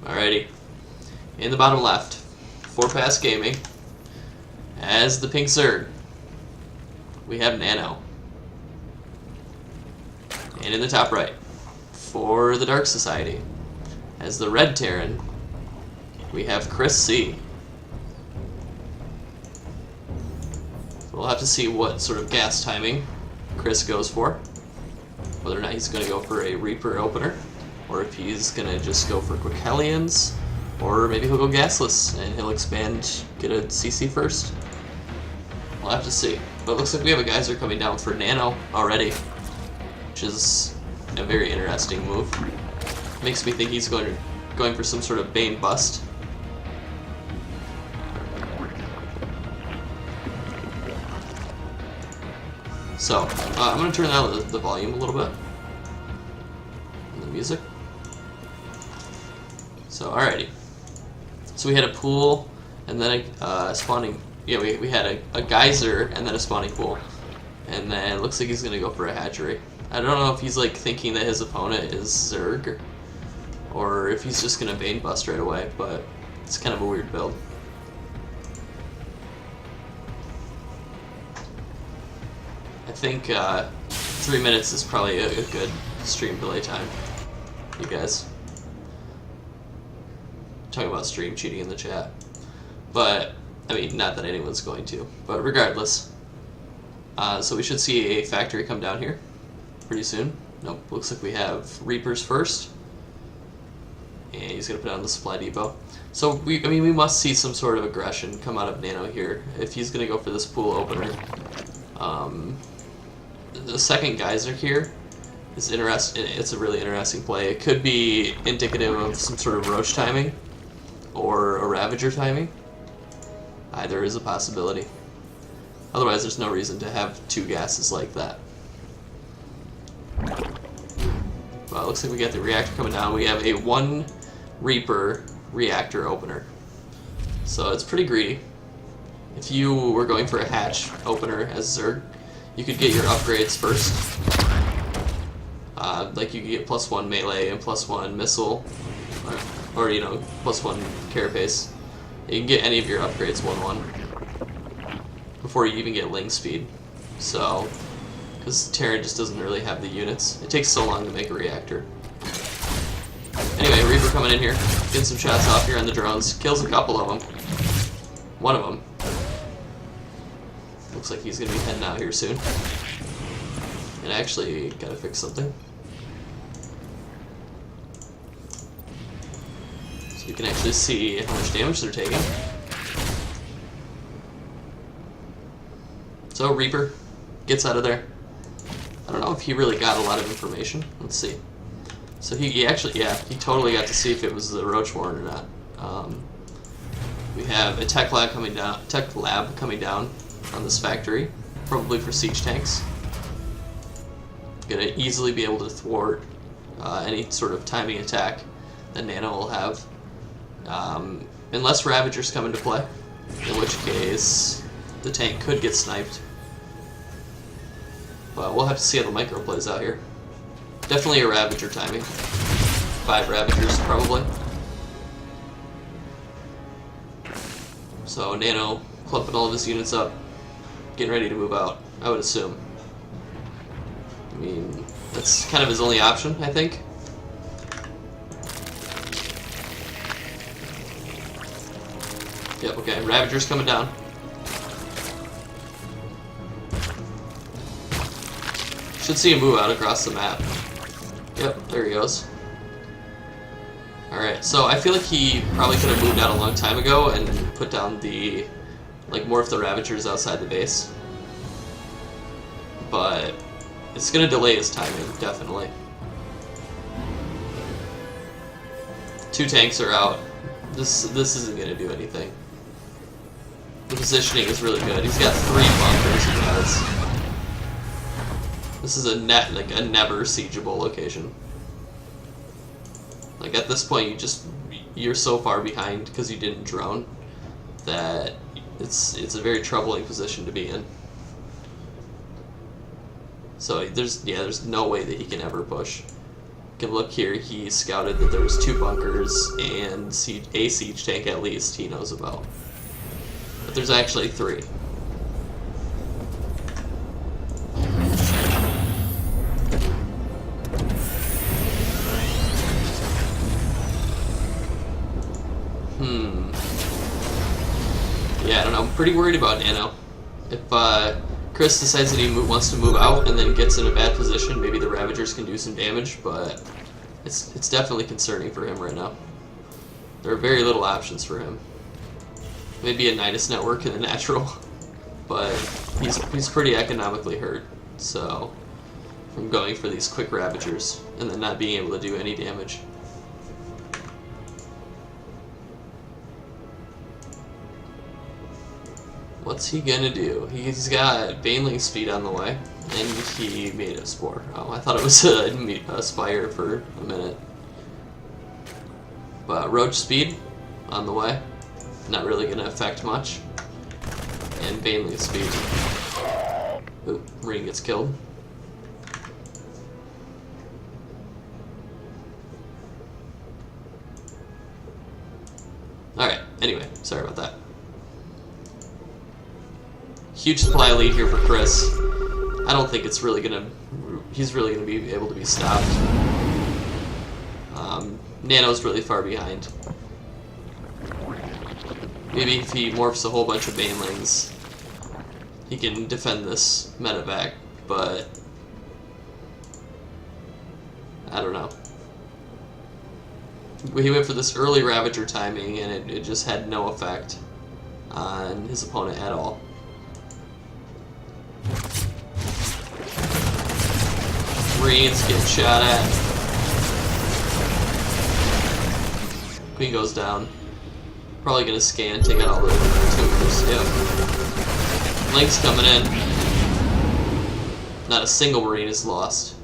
Alrighty. In the bottom left, for PasT Gaming, as the pink Zerg, we have NaNo. And in the top right, for the Dark Society, as the red Terran, we have ChrisC. We'll have to see what sort of gas timing Chris goes for. Whether or not he's going to go for a Reaper opener, or if he's going to just go for quick Hellions, or maybe he'll go gasless and he'll expand, get a CC first. We'll have to see. But it looks like we have a geyser coming down for NaNo already, which is a very interesting move. Makes me think he's going for some sort of Bane bust. So, I'm going to turn down the volume a little bit. And the music. So, alrighty. So we had a pool, and then a spawning... Yeah, we had a geyser, and then a spawning pool. And then it looks like he's going to go for a hatchery. I don't know if he's like thinking that his opponent is Zerg, or if he's just going to Bane bust right away, but it's kind of a weird build. I think 3 minutes is probably a good stream delay time, you guys. Talking about stream cheating in the chat. But, I mean, not that anyone's going to, but regardless. So we should see a factory come down here pretty soon. Nope, looks like we have Reapers first. And he's going to put on the supply depot. So, we must see some sort of aggression come out of NaNo here if he's going to go for this pool opener. The second geyser here is interesting. It's a really interesting play. It could be indicative of some sort of Roach timing or a Ravager timing. Either is a possibility. Otherwise, there's no reason to have two gases like that. Well, it looks like we got the reactor coming down. We have a 1 Reaper reactor opener. So it's pretty greedy. If you were going for a hatch opener as Zerg, you could get your upgrades first. Like you could get +1 melee and +1 missile, or you know, +1 carapace. You can get any of your upgrades 1/1 before you even get Ling speed. So, because Terran just doesn't really have the units, it takes so long to make a reactor. Anyway, Reaper coming in here, getting some shots off here on the drones, kills a couple of them. One of them. Looks like he's going to be heading out here soon. And actually, gotta fix something. So we can actually see how much damage they're taking. So Reaper gets out of there. I don't know if he really got a lot of information. Let's see. So he actually, yeah, he totally got to see if it was the Roach Warren or not. We have a tech lab coming down on this factory, probably for siege tanks. Gonna easily be able to thwart any sort of timing attack that NaNo will have, unless Ravagers come into play, in which case the tank could get sniped. But we'll have to see how the micro plays out here. Definitely a Ravager timing. 5 Ravagers probably. So NaNo clumping all of his units up, getting ready to move out, I would assume. I mean, that's kind of his only option, I think. Yep, okay, Ravager's coming down. Should see him move out across the map. Yep, there he goes. Alright, so I feel like he probably could have moved out a long time ago and put down the, like, more of the Ravagers outside the base. But it's gonna delay his timing, definitely. 2 tanks are out. This isn't gonna do anything. The positioning is really good. He's got 3 bunkers, he has. This is a never siegeable location. Like at this point, you're so far behind because you didn't drone that it's a very troubling position to be in. So there's no way that he can ever push. can look here, he scouted that there was 2 bunkers and a siege tank at least he knows about. But there's actually 3. Yeah, I don't know. I'm pretty worried about NaNo. If Chris decides that he wants to move out and then gets in a bad position, maybe the Ravagers can do some damage, but it's definitely concerning for him right now. There are very little options for him. Maybe a Nidus network in the natural, but he's pretty economically hurt, so from going for these quick Ravagers and then not being able to do any damage. What's he gonna do? He's got Baneling speed on the way, and he made a Spore. Oh, I thought it was a Spire for a minute. But Roach speed on the way, not really gonna affect much. And Baneling speed. Ooh, Marine gets killed. Alright, anyway, sorry about that. Huge supply lead here for Chris. I don't think it's really gonna. He's really gonna be able to be stopped. NaNo's really far behind. Maybe if he morphs a whole bunch of Banelings, he can defend this medevac, but I don't know. He went for this early Ravager timing, and it just had no effect on his opponent at all. Marines getting shot at. Queen goes down. Probably gonna scan, take out all the tumors. Yep. Link's coming in. Not a single Marine is lost.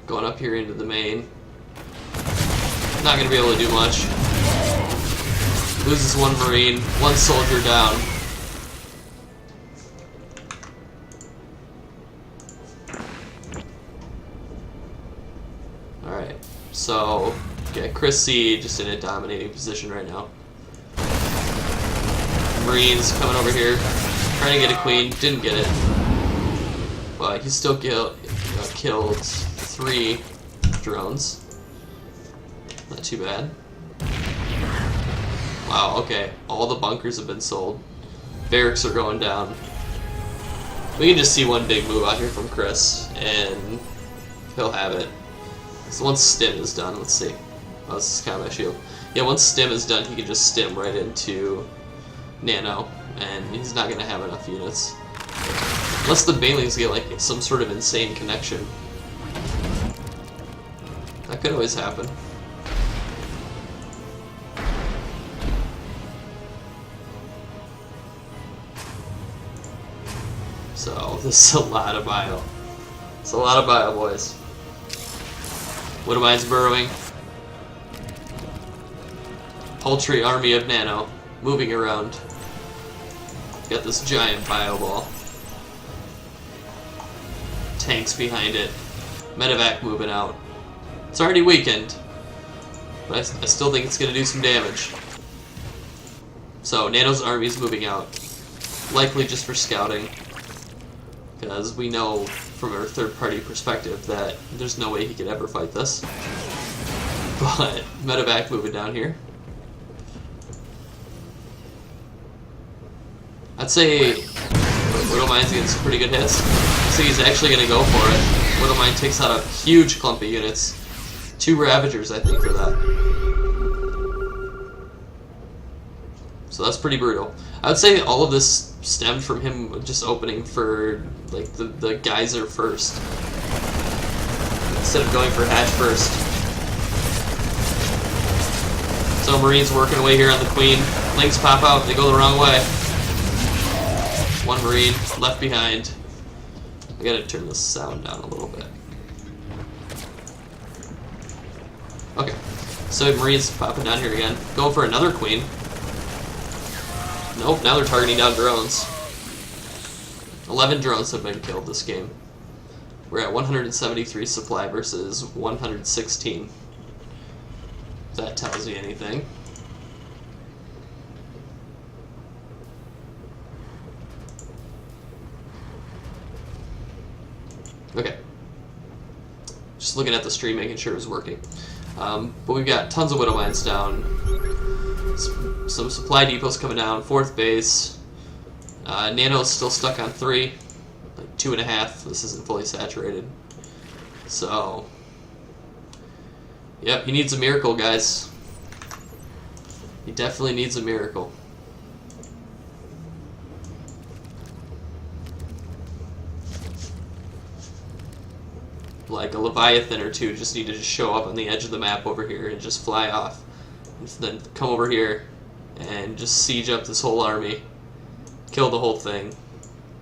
Going up here into the main. Not gonna be able to do much. Loses 1 Marine, 1 soldier down. Alright, so, yeah, ChrisC just in a dominating position right now. Marines coming over here, trying to get a queen, didn't get it. But he still killed 3 drones. Not too bad. Wow, okay, all the bunkers have been sold. Barracks are going down. We can just see one big move out here from Chris, and he'll have it. So once Stim is done, let's see. Oh, this is combat shield. Yeah, once Stim is done, he can just Stim right into NaNo, and he's not going to have enough units. Unless the Banelings get like some sort of insane connection. That could always happen. So, this is a lot of bio. It's a lot of bio, boys. Widowmine's burrowing. Paltry army of NaNo moving around. Got this giant bio ball. Tanks behind it. Medevac moving out. It's already weakened, but I still think it's going to do some damage. So NaNo's army's moving out. Likely just for scouting. Because we know from our third-party perspective that there's no way he could ever fight this. But medevac moving down here. I'd say Widowmine's getting some pretty good hits. So he's actually going to go for it. Widowmine takes out a huge clump of units. 2 Ravagers, I think, for that. So that's pretty brutal. I would say all of this stemmed from him just opening for like the geyser first instead of going for hatch first. So Marines working away here on the Queen. Links pop out, they go the wrong way. 1 Marine left behind. I gotta turn the sound down a little bit. Okay, so Marines popping down here again. Going for another Queen. Nope, now they're targeting down drones. 11 drones have been killed this game. We're at 173 supply versus 116. If that tells you anything. Okay. Just looking at the stream, making sure it was working. But we've got tons of Widow Mines down. Some supply depots coming down. 4th base. NaNo's still stuck on 3. Like 2.5. This isn't fully saturated. So, yep, he needs a miracle, guys. He definitely needs a miracle. Like a Leviathan or two just need to just show up on the edge of the map over here and just fly off. And then come over here and just siege up this whole army. Kill the whole thing.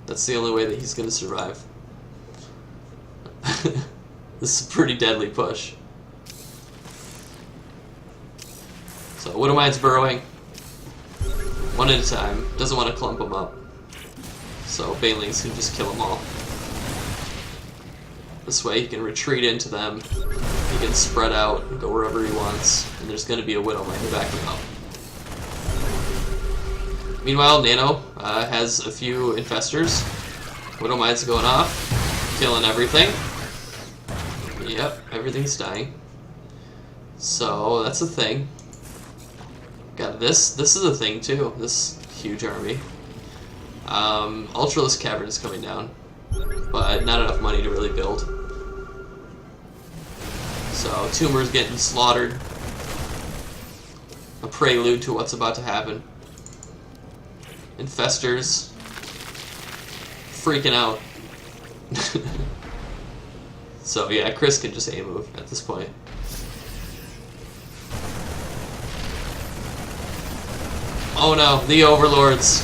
That's the only way that he's going to survive. This is a pretty deadly push. So Widow Mine's burrowing. One at a time. Doesn't want to clump them up. So Banelings can just kill them all. This way he can retreat into them. He can spread out and go wherever he wants. And there's going to be a Widow Mine to back him up. Meanwhile, NaNo has a few infestors. Widow Mine's going off. Killing everything. Yep, everything's dying. So, that's a thing. Got this. This is a thing, too. This huge army. Ultralisk Cavern is coming down. But not enough money to really build. So, Tumor's getting slaughtered. A prelude to what's about to happen. Infestors freaking out. So yeah, ChrisC can just A-move at this point. Oh no, the Overlords.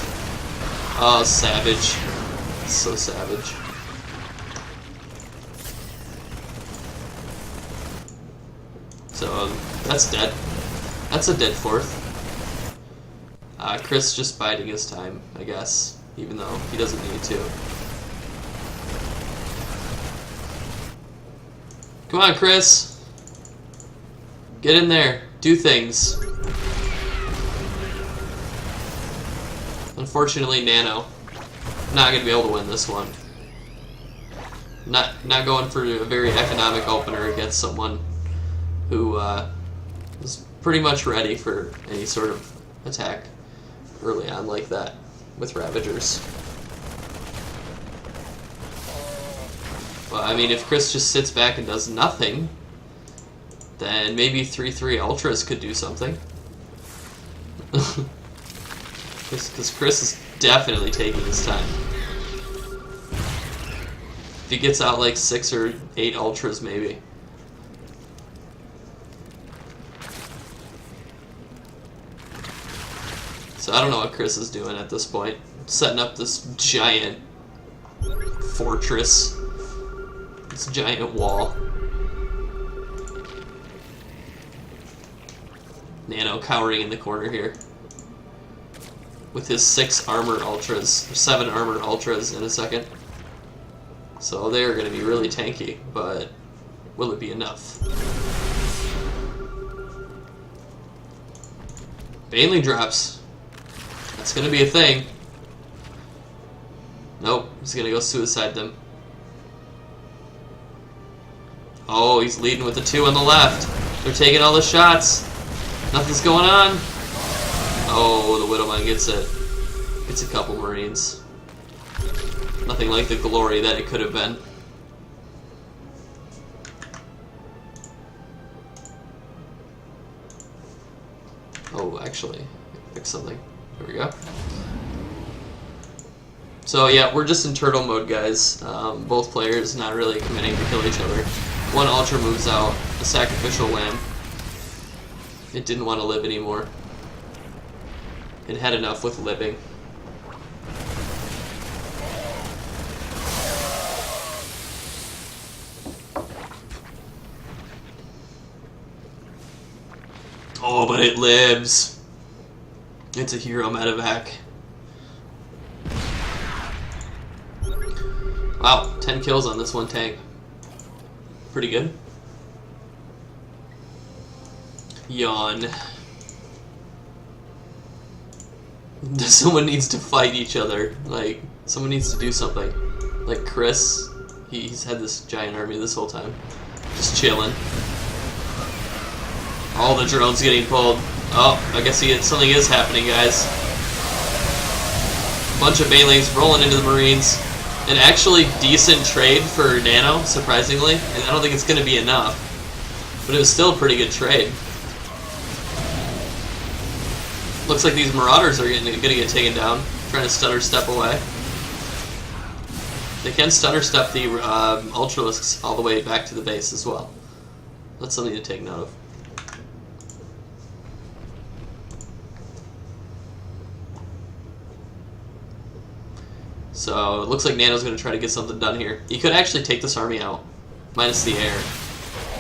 Oh, savage. So savage. So that's dead. That's a dead 4th. ChrisC just biding his time, I guess, even though he doesn't need to. Come on, ChrisC! Get in there. Do things. Unfortunately, NaNo not going to be able to win this one. Not going for a very economic opener against someone who is pretty much ready for any sort of attack early on like that with Ravagers. Well, I mean, if ChrisC just sits back and does nothing, then maybe 3/3 Ultras could do something. Because ChrisC is definitely taking his time. If he gets out like 6 or 8 Ultras, maybe. So I don't know what ChrisC is doing at this point. Setting up this giant fortress. This giant wall. NaNo cowering in the corner here. With his 6 armor ultras, or 7 armor ultras in a second. So they're going to be really tanky, but will it be enough? Baneling drops. That's going to be a thing. Nope, he's going to go suicide them. Oh, he's leading with the 2 on the left. They're taking all the shots. Nothing's going on. Oh, the Widow Mine gets it. It's a couple Marines. Nothing like the glory that it could have been. Oh, actually, fix something. There we go. So yeah, we're just in turtle mode, guys. Both players not really committing to kill each other. One Ultra moves out, a sacrificial lamb. It didn't want to live anymore. It had enough with living. Oh, but it lives. It's a hero medevac. Wow, 10 kills on this one tank. Pretty good. Yawn. Someone needs to fight each other. Like, someone needs to do something. Like Chris, he's had this giant army this whole time. Just chilling. All the drones getting pulled. Oh, I guess something is happening, guys. Bunch of banelings rolling into the Marines. An actually decent trade for NaNo, surprisingly. And I don't think it's going to be enough. But it was still a pretty good trade. Looks like these Marauders are going to get taken down. Trying to stutter step away. They can stutter step the Ultralisks all the way back to the base as well. That's something to take note of. So, it looks like NaNo's going to try to get something done here. He could actually take this army out, minus the air.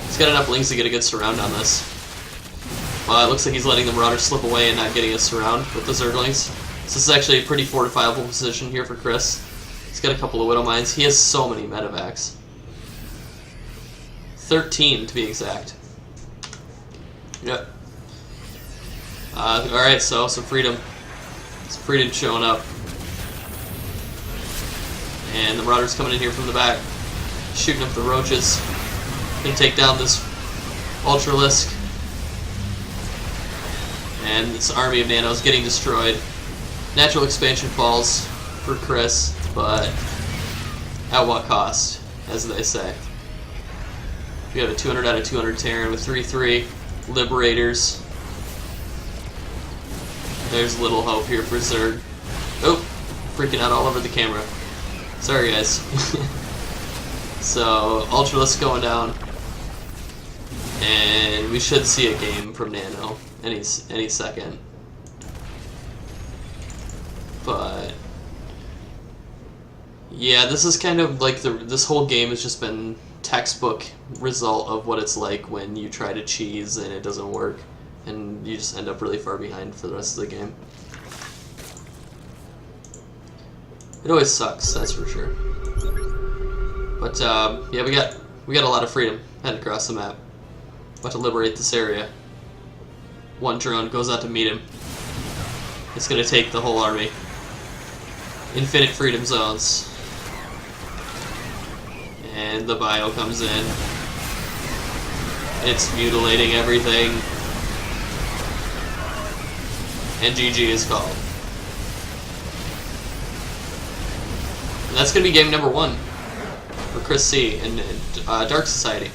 He's got enough lings to get a good surround on this. It looks like he's letting the Marauders slip away and not getting a surround with the Zerglings. So this is actually a pretty fortifiable position here for Chris. He's got a couple of Widow Mines. He has so many medevacs. 13 to be exact. Yep. Alright, so some freedom. Some freedom showing up. And the Marauders coming in here from the back. Shooting up the roaches. Gonna take down this Ultralisk. And this army of NaNo's getting destroyed. Natural expansion falls for Chris, but at what cost, as they say. We have a 200 out of 200 Terran with 3/3 Liberators. There's little hope here for Zerg. Oh, freaking out all over the camera. Sorry, guys. So, Ultralisk going down. And we should see a game from NaNo any second. But yeah, this is kind of like this whole game has just been textbook result of what it's like when you try to cheese and it doesn't work, and you just end up really far behind for the rest of the game. It always sucks, that's for sure. But yeah, we got a lot of freedom heading across the map. About to liberate this area. One drone goes out to meet him. It's gonna take the whole army. Infinite freedom zones. And the bio comes in. It's mutilating everything. And GG is called. And that's gonna be game number 1 for ChrisC and Dark Society.